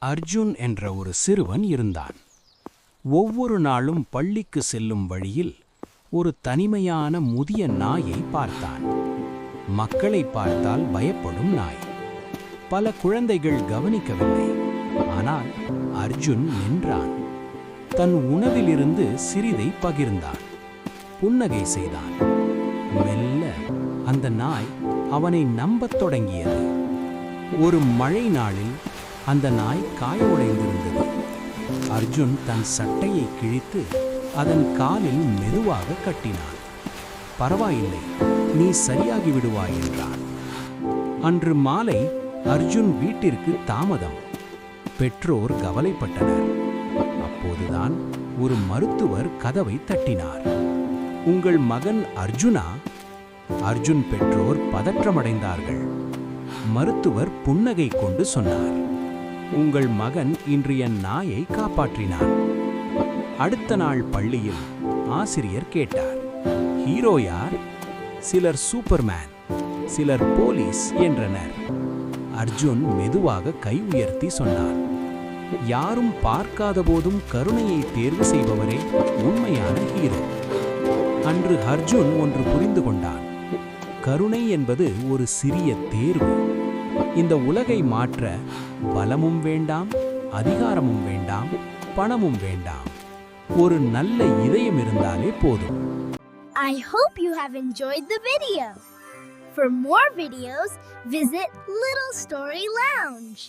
அர்ஜுன் என்ற ஒரு சிறுவன் இருந்தான். ஒவ்வொரு நாளும் பள்ளிக்கு செல்லும் வழியில் ஒரு தனிமையான முதிய நாயை பார்த்தான். மக்களை பார்த்தால் பயப்படும் நாய். பல குழந்தைகள் கவனிக்கவில்லை. ஆனால் அர்ஜுன் நின்றான். தன் உணவிலிருந்து சிறிதை பகிர்ந்தான். புன்னகை செய்தான். மெல்ல அந்த நாய் அவனை நம்பத் தொடங்கியது. ஒரு மழை நாளில் அந்த நாய் காயமுடைந்திருந்தது. அர்ஜுன் தன் சட்டையை கிழித்து அதன் காலில் மெதுவாக கட்டினான். பரவாயில்லை, நீ சரியாகி விடுவாய் என்றான். அன்று மாலை அர்ஜுன் வீட்டிற்கு தாமதம். பெற்றோர் கவலைப்பட்டனர். அப்போதுதான் ஒரு மருத்துவர் கதவை தட்டினார். உங்கள் மகன் அர்ஜுனா? அர்ஜுன் பெற்றோர் பதற்றமடைந்தார்கள். மருத்துவர் புன்னகை கொண்டு சொன்னார், உங்கள் மகன் இன்று என் நாயை காப்பாற்றினான். அடுத்த நாள் பள்ளியில் ஆசிரியர் கேட்டார், ஹீரோ யார்? சிலர் சூப்பர்மேன், சிலர் போலீஸ் என்றனர். அர்ஜுன் மெதுவாக கை உயர்த்தி சொன்னார், யாரும் பார்க்காத போதும் கருணையை தேர்வு செய்பவரே உண்மையான ஹீரோ. அன்று அர்ஜுன் ஒன்று புரிந்து கொண்டான். கருணை என்பது ஒரு சிறிய தேர்வு. இந்த உலகை மாற்ற பலமும் வேண்டாம், அதிகாரமும் வேண்டாம், பணமும் வேண்டாம். ஒரு நல்ல இதயம் இருந்தாலே போதும். I hope you have enjoyed the video. For more videos, visit Little Story Lounge.